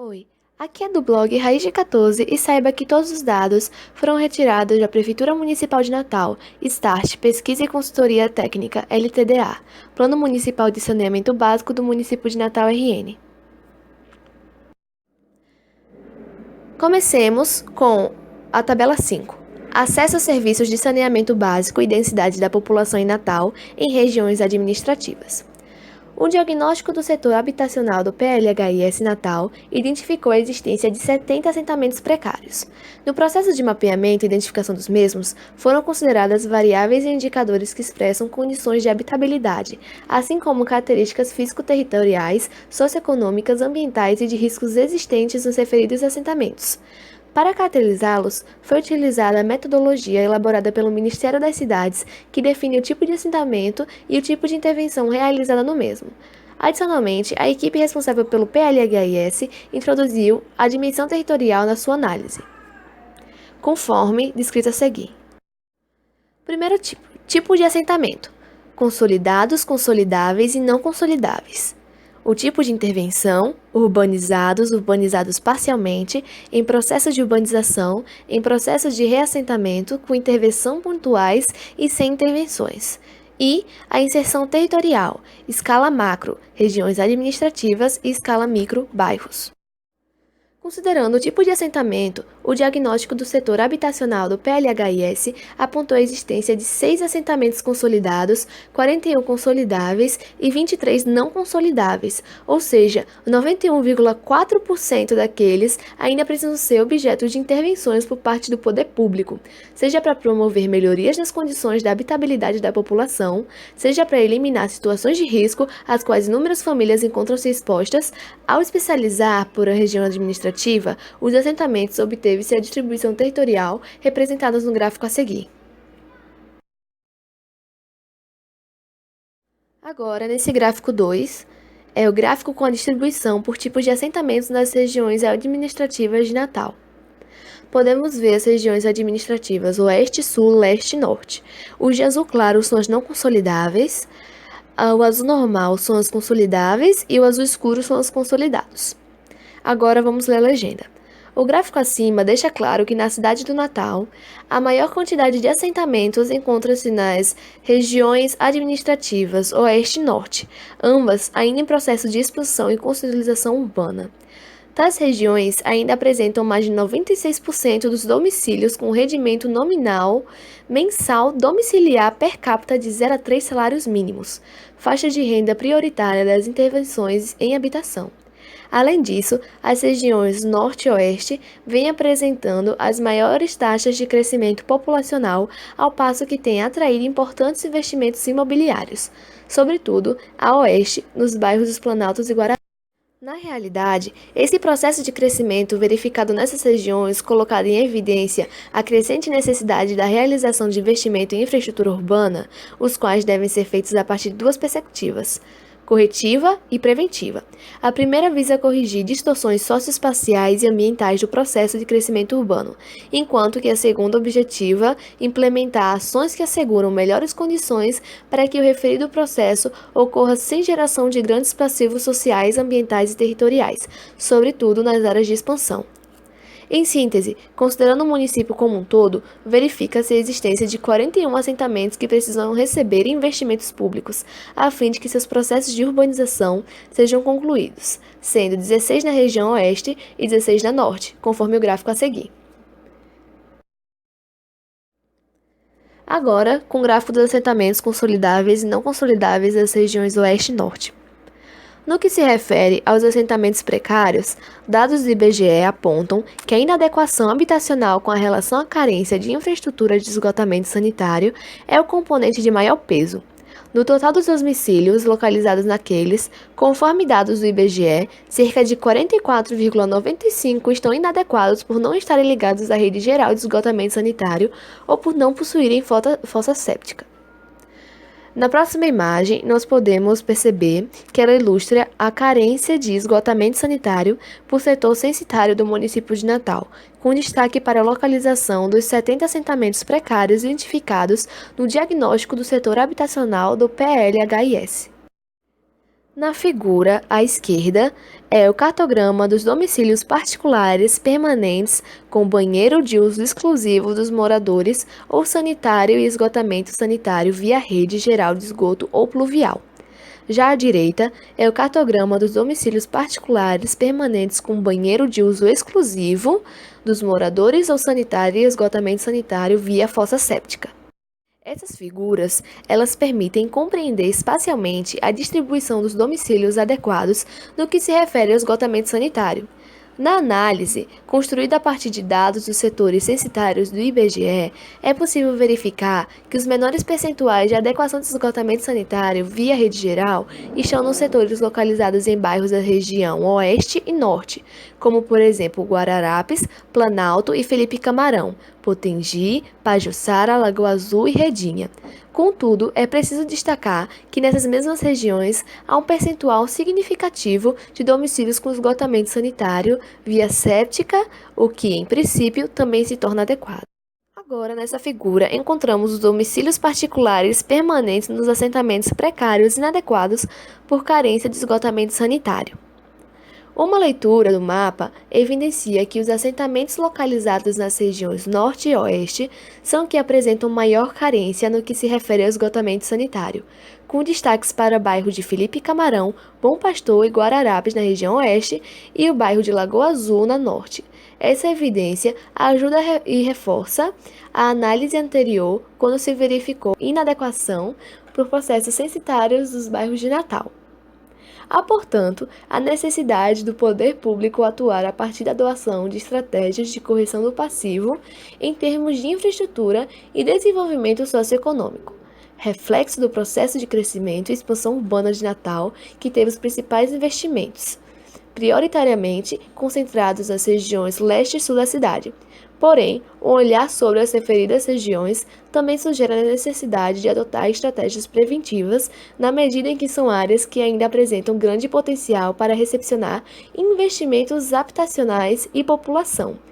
Oi, aqui é do blog Raiz de 14 e saiba que todos os dados foram retirados da Prefeitura Municipal de Natal, START, Pesquisa e Consultoria Técnica, LTDA, Plano Municipal de Saneamento Básico do Município de Natal, RN. Comecemos com a tabela 5. Acesso a serviços de saneamento básico e densidade da população em Natal em regiões administrativas. O diagnóstico do setor habitacional do PLHIS Natal identificou a existência de 70 assentamentos precários. No processo de mapeamento e identificação dos mesmos, foram consideradas variáveis e indicadores que expressam condições de habitabilidade, assim como características físico-territoriais, socioeconômicas, ambientais e de riscos existentes nos referidos assentamentos. Para caracterizá-los, foi utilizada a metodologia elaborada pelo Ministério das Cidades, que define o tipo de assentamento e o tipo de intervenção realizada no mesmo. Adicionalmente, a equipe responsável pelo PLHIS introduziu a dimensão territorial na sua análise, conforme descrito a seguir. Primeiro tipo de assentamento: consolidados, consolidáveis e não consolidáveis. O tipo de intervenção: urbanizados parcialmente, em processo de urbanização, em processos de reassentamento, com intervenção pontuais e sem intervenções. E a inserção territorial: escala macro, regiões administrativas, e escala micro, bairros. Considerando o tipo de assentamento, o diagnóstico do setor habitacional do PLHIS apontou a existência de 6 assentamentos consolidados, 41 consolidáveis e 23 não consolidáveis, ou seja, 91,4% daqueles ainda precisam ser objeto de intervenções por parte do poder público, seja para promover melhorias nas condições da habitabilidade da população, seja para eliminar situações de risco às quais inúmeras famílias encontram-se expostas. Ao especializar por a região administrativa, os assentamentos obteve-se a distribuição territorial representadas no gráfico a seguir. Agora, nesse gráfico 2, é o gráfico com a distribuição por tipos de assentamentos nas regiões administrativas de Natal. Podemos ver as regiões administrativas Oeste, Sul, Leste e Norte. Os de azul claro são as não consolidáveis, o azul normal são as consolidáveis e o azul escuro são os consolidados. Agora vamos ler a legenda. O gráfico acima deixa claro que na cidade do Natal, a maior quantidade de assentamentos encontra-se nas regiões administrativas Oeste e Norte, ambas ainda em processo de expansão e consolidação urbana. Tais regiões ainda apresentam mais de 96% dos domicílios com rendimento nominal mensal domiciliar per capita de 0 a 3 salários mínimos, faixa de renda prioritária das intervenções em habitação. Além disso, as regiões Norte e Oeste vêm apresentando as maiores taxas de crescimento populacional, ao passo que têm atraído importantes investimentos imobiliários, sobretudo a Oeste, nos bairros dos Planaltos e Guarapari. Na realidade, esse processo de crescimento verificado nessas regiões, colocado em evidência a crescente necessidade da realização de investimento em infraestrutura urbana, os quais devem ser feitos a partir de duas perspectivas: corretiva e preventiva. A primeira visa corrigir distorções socioespaciais e ambientais do processo de crescimento urbano, enquanto que a segunda objetiva implementar ações que asseguram melhores condições para que o referido processo ocorra sem geração de grandes passivos sociais, ambientais e territoriais, sobretudo nas áreas de expansão. Em síntese, considerando o município como um todo, verifica-se a existência de 41 assentamentos que precisam receber investimentos públicos, a fim de que seus processos de urbanização sejam concluídos, sendo 16 na região Oeste e 16 na Norte, conforme o gráfico a seguir. Agora, com o gráfico dos assentamentos consolidáveis e não consolidáveis das regiões Oeste e Norte. No que se refere aos assentamentos precários, dados do IBGE apontam que a inadequação habitacional com a relação à carência de infraestrutura de esgotamento sanitário é o componente de maior peso. No total dos domicílios localizados naqueles, conforme dados do IBGE, cerca de 44,95% estão inadequados por não estarem ligados à rede geral de esgotamento sanitário ou por não possuírem fossa séptica. Na próxima imagem, nós podemos perceber que ela ilustra a carência de esgotamento sanitário por setor censitário do município de Natal, com destaque para a localização dos 70 assentamentos precários identificados no diagnóstico do setor habitacional do PLHIS. Na figura à esquerda é o cartograma dos domicílios particulares permanentes com banheiro de uso exclusivo dos moradores ou sanitário e esgotamento sanitário via rede geral de esgoto ou pluvial. Já à direita é o cartograma dos domicílios particulares permanentes com banheiro de uso exclusivo dos moradores ou sanitário e esgotamento sanitário via fossa séptica. Essas figuras, elas permitem compreender espacialmente a distribuição dos domicílios adequados no que se refere ao esgotamento sanitário. Na análise, construída a partir de dados dos setores censitários do IBGE, é possível verificar que os menores percentuais de adequação de esgotamento sanitário via rede geral estão nos setores localizados em bairros da região Oeste e Norte, como por exemplo Guararapes, Planalto e Felipe Camarão, Potengi, Pajuçara, Lagoa Azul e Redinha. Contudo, é preciso destacar que nessas mesmas regiões há um percentual significativo de domicílios com esgotamento sanitário via séptica, o que, em princípio, também se torna adequado. Agora, nessa figura, encontramos os domicílios particulares permanentes nos assentamentos precários inadequados por carência de esgotamento sanitário. Uma leitura do mapa evidencia que os assentamentos localizados nas regiões Norte e Oeste são que apresentam maior carência no que se refere ao esgotamento sanitário, com destaques para o bairro de Felipe Camarão, Bom Pastor e Guararapes na região Oeste e o bairro de Lagoa Azul na Norte. Essa evidência ajuda e reforça a análise anterior quando se verificou inadequação por processos censitários dos bairros de Natal. Há, portanto, a necessidade do poder público atuar a partir da adoção de estratégias de correção do passivo em termos de infraestrutura e desenvolvimento socioeconômico, reflexo do processo de crescimento e expansão urbana de Natal, que teve os principais investimentos, prioritariamente concentrados nas regiões leste e sul da cidade. Porém, um olhar sobre as referidas regiões também sugere a necessidade de adotar estratégias preventivas na medida em que são áreas que ainda apresentam grande potencial para recepcionar investimentos habitacionais e população.